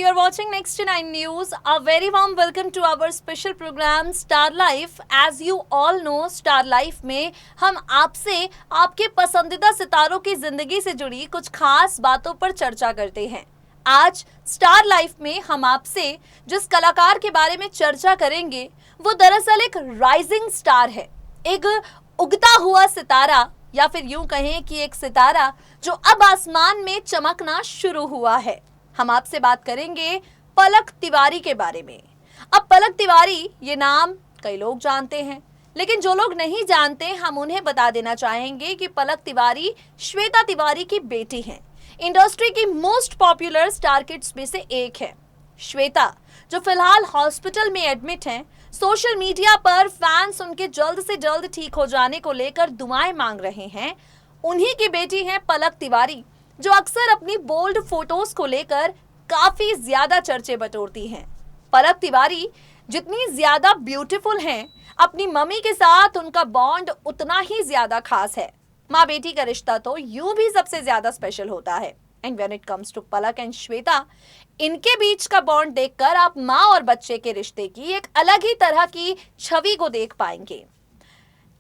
You are watching Next to 9 News. A very warm welcome to our special program Star Life. As you all know, Star Life में हम आपसे आपके पसंदीदा सितारों की जिंदगी से जुड़ी कुछ खास बातों पर चर्चा करते हैं। आज स्टार लाइफ में हम आपसे जिस कलाकार के बारे में चर्चा करेंगे वो दरअसल एक राइजिंग स्टार है, एक उगता हुआ सितारा, या फिर यूं कहें कि एक सितारा जो अब आसमान में चमकना शुरू हुआ है। हम आपसे बात करेंगे पलक तिवारी के बारे में। अब पलक तिवारी ये नाम कई लोग जानते हैं, लेकिन जो लोग नहीं जानते हम उन्हें बता देना चाहेंगे कि पलक तिवारी श्वेता तिवारी की बेटी हैं। इंडस्ट्री की मोस्ट पॉपुलर स्टार किड्स में से एक है। श्वेता जो फिलहाल हॉस्पिटल में एडमिट हैं, सोशल मीडिया पर फैंस उनके जल्द से जल्द ठीक हो जाने को लेकर दुआएं मांग रहे हैं। उन्हीं की बेटी है पलक तिवारी, जो अक्सर अपनी बोल्ड फोटोज को लेकर काफी ज्यादा चर्चे बटोरती हैं। पलक तिवारी जितनी ज्यादा ब्यूटीफुल हैं, अपनी मम्मी के साथ उनका बॉन्ड उतना ही ज्यादा खास है। माँ बेटी का रिश्ता तो यूं भी सबसे ज्यादा स्पेशल होता है। And when it comes to Palak and Shweta, इनके बीच का बॉन्ड देखकर आप माँ और बच्चे के रिश्ते की एक अलग ही तरह की छवि को देख पाएंगे,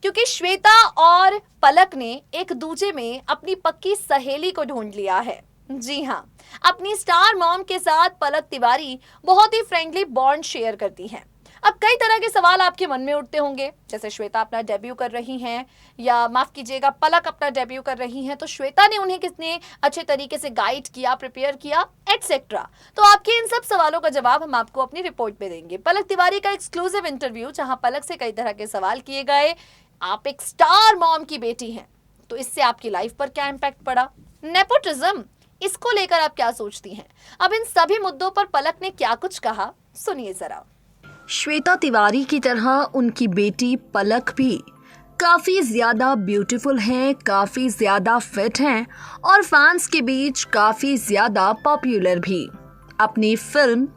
क्योंकि श्वेता और पलक ने एक दूजे में अपनी पक्की सहेली को ढूंढ लिया है। जी हाँ, अपनी स्टार मॉम के साथ पलक तिवारी बहुत ही फ्रेंडली बॉन्ड शेयर करती हैं। अब कई तरह के सवाल आपके मन में उठते होंगे, जैसे श्वेता अपना डेब्यू कर रही हैं, या माफ कीजिएगा पलक अपना डेब्यू कर रही हैं, तो श्वेता ने उन्हें कितने अच्छे तरीके से गाइड किया, प्रिपेयर किया, एटसेट्रा। तो आपके इन सब सवालों का जवाब हम आपको अपनी रिपोर्ट में देंगे। पलक तिवारी का एक्सक्लूसिव इंटरव्यू, जहां पलक से कई तरह के सवाल किए गए। आप एक स्टार मॉम की बेटी हैं, तो इससे आपकी लाइफ पर क्या इम्पैक्ट पड़ा? नेपोटिज्म, इसको लेकर आप क्या सोचती हैं? अब इन सभी मुद्दों पर पलक ने क्या कुछ कहा, सुनिए जरा। श्वेता तिवारी की तरह उनकी बेटी पलक भी काफ़ी ज़्यादा ब्यूटीफुल हैं, काफ़ी ज़्यादा फिट हैं और फैंस के बीच काफ़ी ज़्यादा पॉपुलर भी। अपनी फिल्म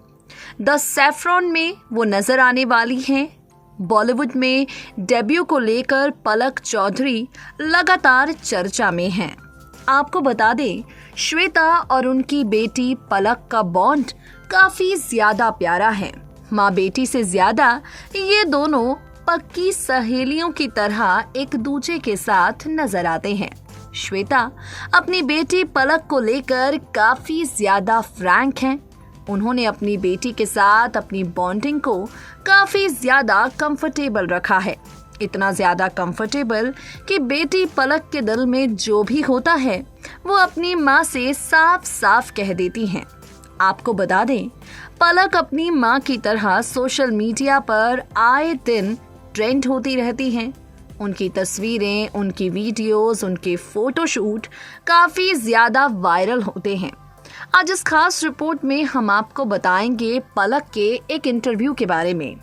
द सैफरॉन में वो नज़र आने वाली हैं। बॉलीवुड में डेब्यू को लेकर पलक चौधरी लगातार चर्चा में हैं। आपको बता दें, श्वेता और उनकी बेटी पलक का बॉन्ड काफ़ी ज़्यादा प्यारा है। माँ बेटी से ज़्यादा ये दोनों पक्की सहेलियों की तरह एक दूसरे के साथ नजर आते हैं। श्वेता अपनी बेटी पलक को लेकर काफ़ी ज़्यादा फ्रैंक हैं। उन्होंने अपनी बेटी के साथ अपनी बॉन्डिंग को काफ़ी ज़्यादा कंफर्टेबल रखा है। इतना ज़्यादा कंफर्टेबल कि बेटी पलक के दिल में जो भी होता है वो अपनी माँ से साफ साफ कह देती हैं। आपको बता दें, पलक अपनी माँ की तरह सोशल मीडिया पर आए दिन ट्रेंड होती रहती हैं। उनकी तस्वीरें, उनकी वीडियोस, उनके फोटोशूट काफ़ी ज़्यादा वायरल होते हैं। आज इस खास रिपोर्ट में हम आपको बताएंगे पलक के एक इंटरव्यू के बारे में।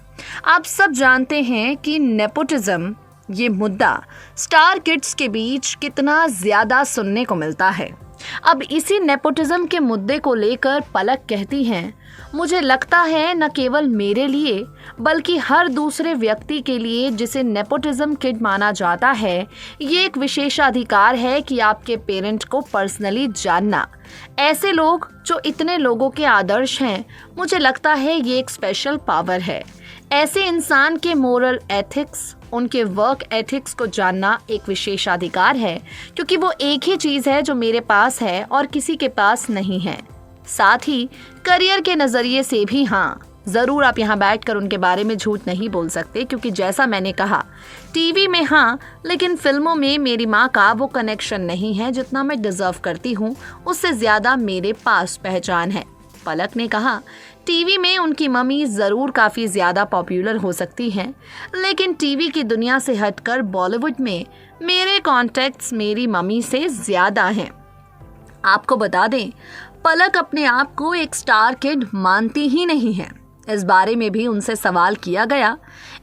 आप सब जानते हैं कि नेपोटिज्म, ये मुद्दा स्टार किड्स के बीच कितना ज़्यादा सुनने को मिलता है। अब इसी नेपोटिज्म के मुद्दे को लेकर पलक कहती हैं, मुझे लगता है न केवल मेरे लिए बल्कि हर दूसरे व्यक्ति के लिए जिसे नेपोटिज्म किड माना जाता है, ये एक विशेषाधिकार है कि आपके पेरेंट को पर्सनली जानना। ऐसे लोग जो इतने लोगों के आदर्श हैं, मुझे लगता है ये एक स्पेशल पावर है। ऐसे इंसान के मोरल एथिक्स, उनके वर्क एथिक्स को जानना एक विशेषाधिकार है, क्योंकि वो एक ही चीज़ है जो मेरे पास है और किसी के पास नहीं है। साथ ही करियर के नज़रिए से भी हाँ, ज़रूर आप यहाँ बैठकर उनके बारे में झूठ नहीं बोल सकते, क्योंकि जैसा मैंने कहा, टीवी में हाँ, लेकिन फिल्मों में मेरी माँ का वो कनेक्शन नहीं है जितना मैं डिज़र्व करती हूँ, उससे ज़्यादा मेरे पास पहचान है। पलक ने कहा, टीवी में उनकी मम्मी ज़रूर काफ़ी ज़्यादा पॉपुलर हो सकती हैं, लेकिन टीवी की दुनिया से हटकर बॉलीवुड में मेरे कॉन्टैक्ट्स मेरी मम्मी से ज़्यादा हैं। आपको बता दें, पलक अपने आप को एक स्टार किड मानती ही नहीं है। इस बारे में भी उनसे सवाल किया गया।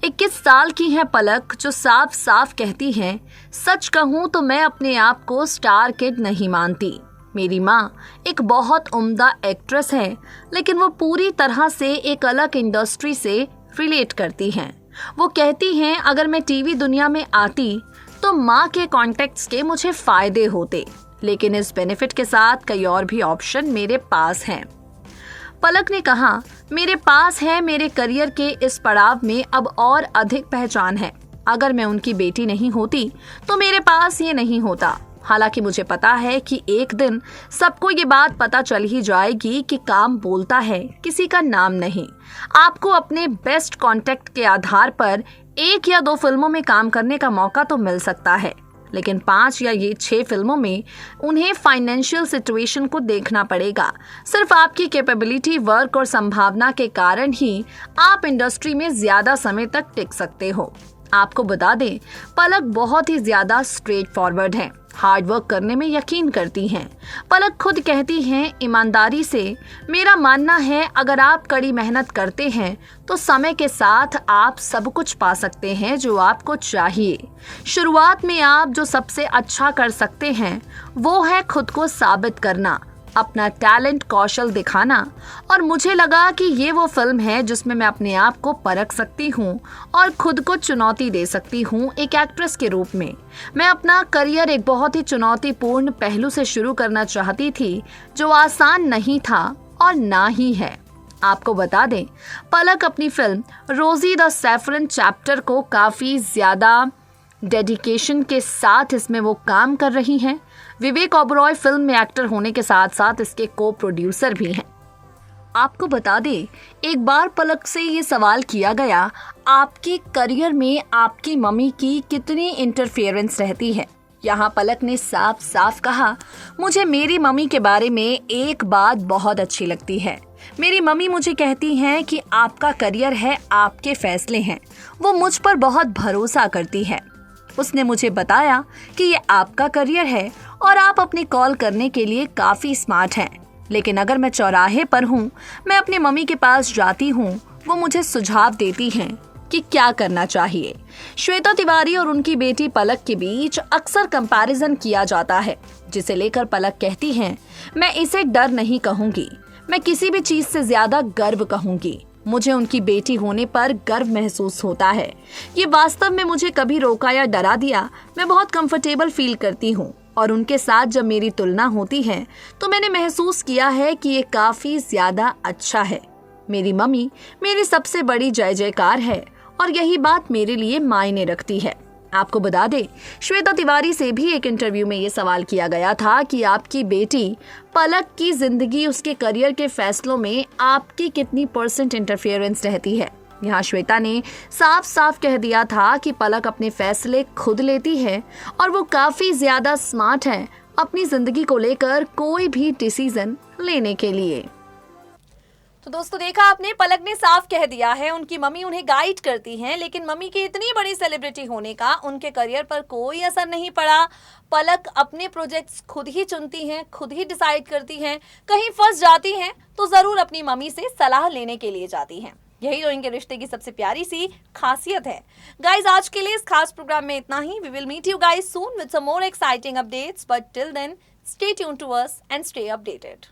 21 साल की हैं पलक, जो साफ साफ कहती हैं, सच कहूँ तो मैं अपने आप को स्टार किड नहीं मानती। मेरी माँ एक बहुत उम्दा एक्ट्रेस है, लेकिन वो पूरी तरह से एक अलग इंडस्ट्री से रिलेट करती हैं। वो कहती हैं, अगर मैं टीवी दुनिया में आती तो माँ के कॉन्टेक्ट्स के मुझे फ़ायदे होते, लेकिन इस बेनिफिट के साथ कई और भी ऑप्शन मेरे पास हैं। पलक ने कहा, मेरे पास है मेरे करियर के इस पड़ाव में अब और अधिक पहचान है। अगर मैं उनकी बेटी नहीं होती तो मेरे पास ये नहीं होता। हालांकि मुझे पता है कि एक दिन सबको ये बात पता चल ही जाएगी कि काम बोलता है, किसी का नाम नहीं। आपको अपने बेस्ट कॉन्टेक्ट के आधार पर 1 या 2 फिल्मों में काम करने का मौका तो मिल सकता है, लेकिन 5 या 6 फिल्मों में उन्हें फाइनेंशियल सिचुएशन को देखना पड़ेगा। सिर्फ आपकी कैपेबिलिटी, वर्क और संभावना के कारण ही आप इंडस्ट्री में ज्यादा समय तक टिक सकते हो। आपको बता दें, पलक बहुत ही ज्यादा स्ट्रेट फॉरवर्ड है, हार्ड वर्क करने में यकीन करती हैं। पलक खुद कहती हैं, ईमानदारी से मेरा मानना है अगर आप कड़ी मेहनत करते हैं तो समय के साथ आप सब कुछ पा सकते हैं जो आपको चाहिए। शुरुआत में आप जो सबसे अच्छा कर सकते हैं वो है खुद को साबित करना, अपना टैलेंट, कौशल दिखाना। और मुझे लगा कि ये वो फिल्म है जिसमें मैं अपने आप को परख सकती हूँ और खुद को चुनौती दे सकती हूँ एक एक्ट्रेस के रूप में। मैं अपना करियर एक बहुत ही चुनौतीपूर्ण पहलू से शुरू करना चाहती थी जो आसान नहीं था और ना ही है। आपको बता दें, पलक अपनी फिल्म रोजी द सैफरन चैप्टर को काफ़ी ज़्यादा डेडिकेशन के साथ इसमें वो काम कर रही हैं। विवेक ओबरॉय फिल्म में एक्टर होने के साथ साथ इसके को प्रोड्यूसर भी हैं। आपको बता दें, एक बार पलक से ये सवाल किया गया, आपके करियर में आपकी मम्मी की कितनी इंटरफेरेंस रहती है। यहाँ पलक ने साफ साफ कहा, मुझे मेरी मम्मी के बारे में एक बात बहुत अच्छी लगती है। मेरी मम्मी मुझे कहती हैं कि आपका करियर है, आपके फैसले हैं। वो मुझ पर बहुत भरोसा करती है। उसने मुझे बताया कि ये आपका करियर है और आप अपनी कॉल करने के लिए काफ़ी स्मार्ट हैं, लेकिन अगर मैं चौराहे पर हूँ, मैं अपनी मम्मी के पास जाती हूँ, वो मुझे सुझाव देती हैं कि क्या करना चाहिए। श्वेता तिवारी और उनकी बेटी पलक के बीच अक्सर कंपैरिजन किया जाता है, जिसे लेकर पलक कहती हैं, मैं इसे डर नहीं कहूँगी, मैं किसी भी चीज़ से ज़्यादा गर्व कहूँगी। मुझे उनकी बेटी होने पर गर्व महसूस होता है। ये वास्तव में मुझे कभी रोका या डरा दिया। मैं बहुत कंफर्टेबल फील करती हूँ और उनके साथ जब मेरी तुलना होती है तो मैंने महसूस किया है कि ये काफ़ी ज़्यादा अच्छा है। मेरी मम्मी मेरी सबसे बड़ी जय जयकार है और यही बात मेरे लिए मायने रखती है। आपको बता दें, श्वेता तिवारी से भी एक इंटरव्यू में ये सवाल किया गया था कि आपकी बेटी पलक की जिंदगी, उसके करियर के फैसलों में आपकी कितनी % इंटरफेरेंस रहती है। यहाँ श्वेता ने साफ साफ कह दिया था कि पलक अपने फैसले खुद लेती है और वो काफ़ी ज़्यादा स्मार्ट है अपनी ज़िंदगी को लेकर कोई भी डिसीजन लेने के लिए। तो दोस्तों, देखा आपने, पलक ने साफ कह दिया है उनकी मम्मी उन्हें गाइड करती हैं, लेकिन मम्मी की इतनी बड़ी सेलिब्रिटी होने का उनके करियर पर कोई असर नहीं पड़ा। पलक अपने प्रोजेक्ट्स खुद ही चुनती हैं, खुद ही डिसाइड करती हैं। कहीं फंस जाती हैं तो जरूर अपनी मम्मी से सलाह लेने के लिए जाती हैं। यही तो इनके रिश्ते की सबसे प्यारी सी खासियत है। गाइज, आज के लिए इस खास प्रोग्राम में इतना ही। We will meet you guys soon with some more exciting updates, but till then stay tuned to us and stay updated.